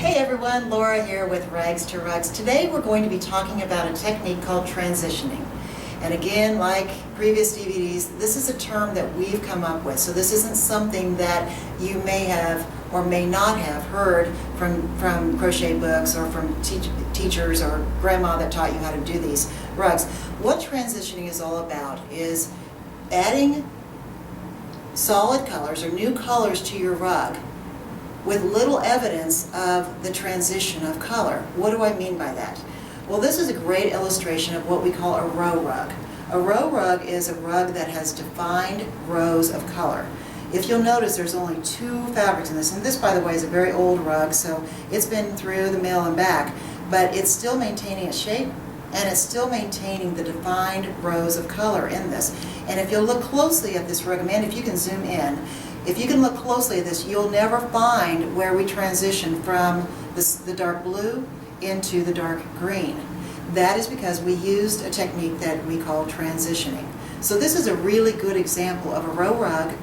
Hey everyone, Laura here with Rags to Rugs. Today we're going to be talking about a technique called transitioning. And again, like previous DVDs, this is a term that we've come up with. So this isn't something that you may have or may not have heard from crochet books or from teachers or grandma that taught you how to do these rugs. What transitioning is all about is adding solid colors or new colors to your rug with little evidence of the transition of color. What do I mean by that? Well, this is a great illustration of what we call a row rug. A row rug is a rug that has defined rows of color. If you'll notice, there's only two fabrics in this, and this, by the way, is a very old rug, so it's been through the mill and back, but it's still maintaining its shape, and it's still maintaining the defined rows of color in this. And if you'll look closely at this rug, Amanda, if you can zoom in, if you can look closely at this, you'll never find where we transition from the dark blue into the dark green. That is because we used a technique that we call transitioning. So this is a really good example of a row rug,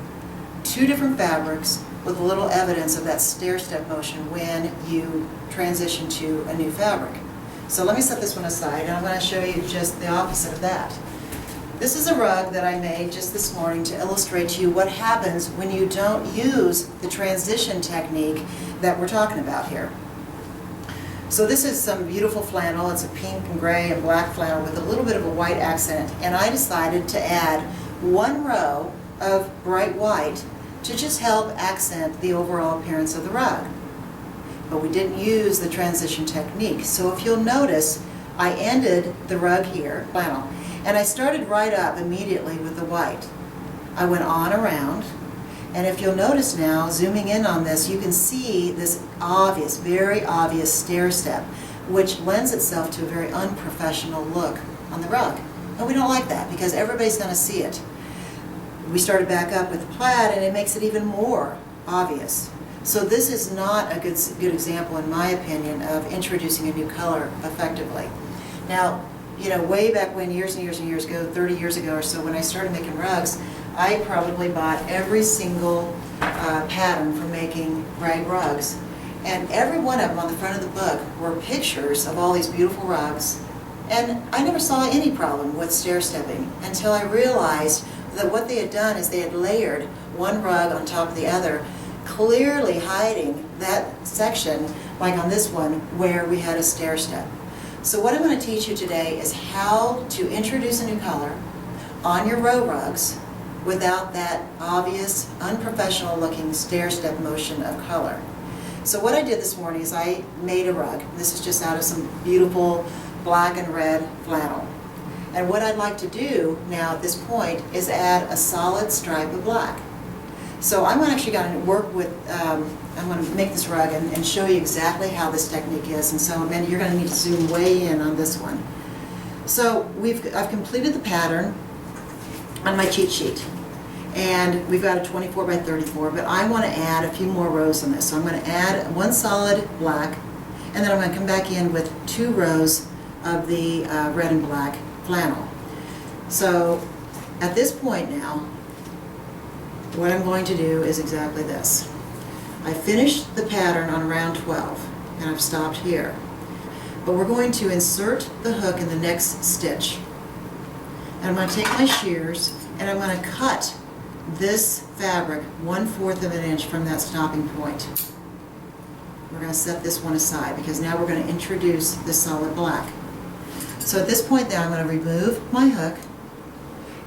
two different fabrics with a little evidence of that stair-step motion when you transition to a new fabric. So let me set this one aside, and I'm going to show you just the opposite of that. This is a rug that I made just this morning to illustrate to you what happens when you don't use the transition technique that we're talking about here. So this is some beautiful flannel. It's a pink and gray and black flannel with a little bit of a white accent, and I decided to add one row of bright white to just help accent the overall appearance of the rug. But we didn't use the transition technique. So if you'll notice, I ended the rug here, flannel, and I started right up immediately with the white. I went on around, and if you'll notice now, zooming in on this, you can see this obvious, very obvious stair step, which lends itself to a very unprofessional look on the rug. And we don't like that because everybody's going to see it. We started back up with plaid, and it makes it even more obvious. So this is not a good example, in my opinion, of introducing a new color effectively. Now, you know, way back when, years and years and years ago, 30 years ago or so, when I started making rugs, I probably bought every single pattern for making rag rugs. And every one of them on the front of the book were pictures of all these beautiful rugs. And I never saw any problem with stair-stepping until I realized that what they had done is they had layered one rug on top of the other, clearly hiding that section, like on this one, where we had a stair-step. So what I'm going to teach you today is how to introduce a new color on your row rugs without that obvious, unprofessional looking stair-step motion of color. So what I did this morning is I made a rug. This is just out of some beautiful black and red flannel. And what I'd like to do now at this point is add a solid stripe of black. So I'm actually going to work with, I'm going to make this rug and show you exactly how this technique is. And so, Amanda, you're going to need to zoom way in on this one. So I've completed the pattern on my cheat sheet. And we've got a 24 by 34, but I want to add a few more rows on this. So I'm going to add one solid black, and then I'm going to come back in with 2 rows of the red and black flannel. So at this point now, what I'm going to do is exactly this. I finished the pattern on round 12, and I've stopped here. But we're going to insert the hook in the next stitch. And I'm going to take my shears, and I'm going to cut this fabric 1/4 of an inch from that stopping point. We're going to set this one aside because now we're going to introduce the solid black. So at this point now, I'm going to remove my hook,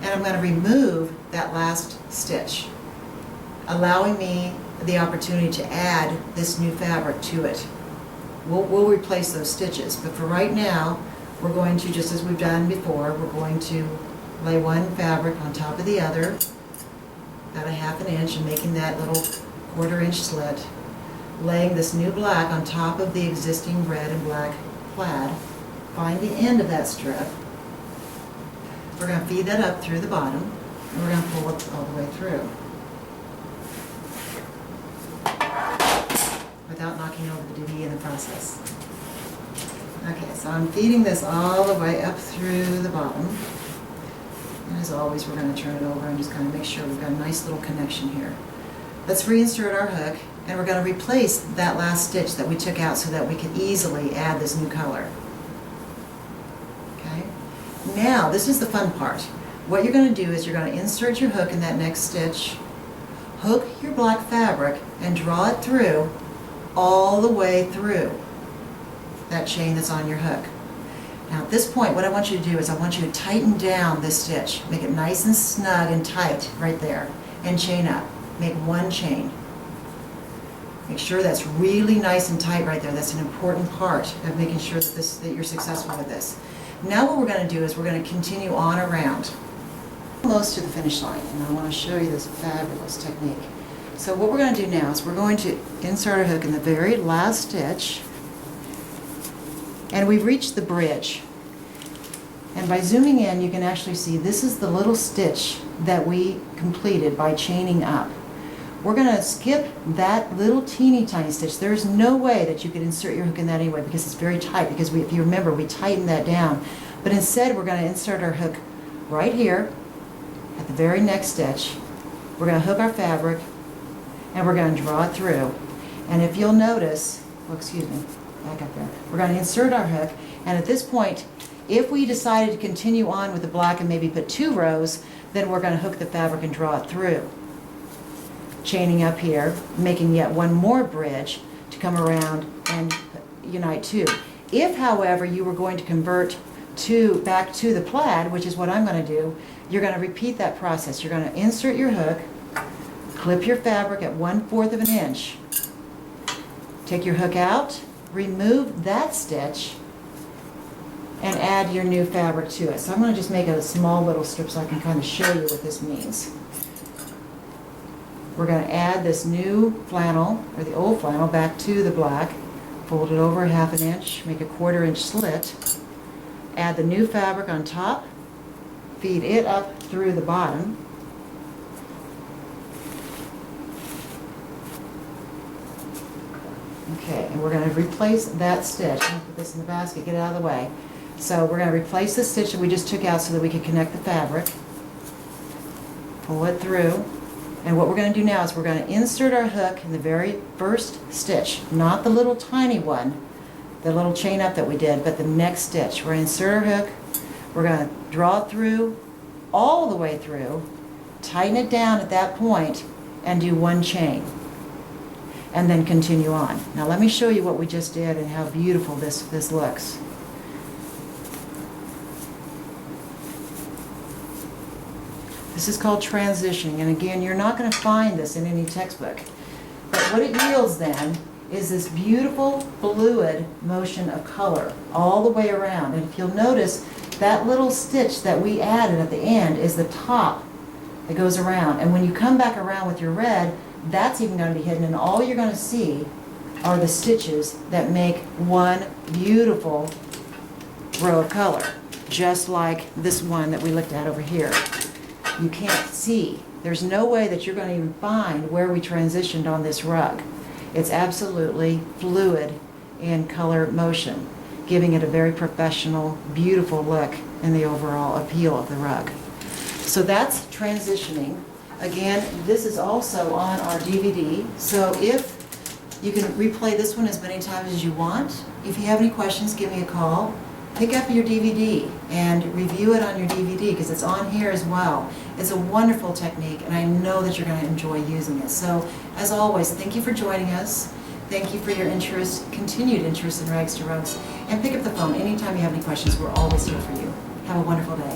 and I'm going to remove that last stitch, allowing me the opportunity to add this new fabric to it. We'll replace those stitches, but for right now, we're going to, just as we've done before, we're going to lay one fabric on top of the other, about 1/2 inch, and making that little 1/4 inch slit, laying this new black on top of the existing red and black plaid. Find the end of that strip. We're going to feed that up through the bottom, and we're going to pull it all the way through without knocking over the DVD in the process. Okay, so I'm feeding this all the way up through the bottom. And as always, we're going to turn it over and just kind of make sure we've got a nice little connection here. Let's reinsert our hook and we're going to replace that last stitch that we took out so that we can easily add this new color. Okay? Now, this is the fun part. What you're going to do is you're going to insert your hook in that next stitch, hook your black fabric, and draw it through all the way through that chain that's on your hook. Now at this point, what I want you to do is I want you to tighten down this stitch. Make it nice and snug and tight right there, and chain up. Make one chain. Make sure that's really nice and tight right there. That's an important part of making sure that you're successful with this. Now what we're going to do is we're going to continue on around, almost to the finish line, and I want to show you this fabulous technique. So what we're going to do now is we're going to insert our hook in the very last stitch, and we've reached the bridge. And by zooming in, you can actually see this is the little stitch that we completed by chaining up. We're going to skip that little teeny tiny stitch. There's no way that you could insert your hook in that anyway because it's very tight, because if you remember, we tightened that down. But instead, we're going to insert our hook right here at the very next stitch. We're going to hook our fabric, and we're going to draw it through. And if you'll notice, oh, excuse me, back up there. We're going to insert our hook, and at this point, if we decided to continue on with the black and maybe put 2 rows, then we're going to hook the fabric and draw it through. Chaining up here, making yet one more bridge to come around and unite 2. If, however, you were going to convert back to the plaid, which is what I'm going to do, you're going to repeat that process. You're going to insert your hook, clip your fabric at 1/4 of an inch, take your hook out, remove that stitch, and add your new fabric to it. So I'm going to just make a small little strip so I can kind of show you what this means. We're going to add this new flannel, or the old flannel, back to the black, fold it over 1/2 inch, make a 1/4 inch slit, add the new fabric on top, feed it up through the bottom, okay, and we're going to replace that stitch. I'm going to put this in the basket, get it out of the way. So we're going to replace the stitch that we just took out so that we could connect the fabric, pull it through, and what we're going to do now is we're going to insert our hook in the very first stitch, not the little tiny one, the little chain up that we did, but the next stitch. We're going to insert our hook, we're going to draw it through, all the way through, tighten it down at that point, and do 1 chain. And then continue on. Now let me show you what we just did and how beautiful this looks. This is called transitioning, and again, you're not going to find this in any textbook. But what it yields then is this beautiful fluid motion of color all the way around. And if you'll notice, that little stitch that we added at the end is the top that goes around. And when you come back around with your red, that's even going to be hidden, and all you're going to see are the stitches that make one beautiful row of color, just like this one that we looked at over here. You can't see. There's no way that you're going to even find where we transitioned on this rug. It's absolutely fluid in color motion, giving it a very professional, beautiful look in the overall appeal of the rug. So that's transitioning. Again, this is also on our DVD, so if you can replay this one as many times as you want. If you have any questions, give me a call. Pick up your DVD and review it on your DVD because it's on here as well. It's a wonderful technique, and I know that you're going to enjoy using it. So, as always, thank you for joining us. Thank you for your interest, continued interest in Rags to Rugs. And pick up the phone anytime you have any questions. We're always here for you. Have a wonderful day.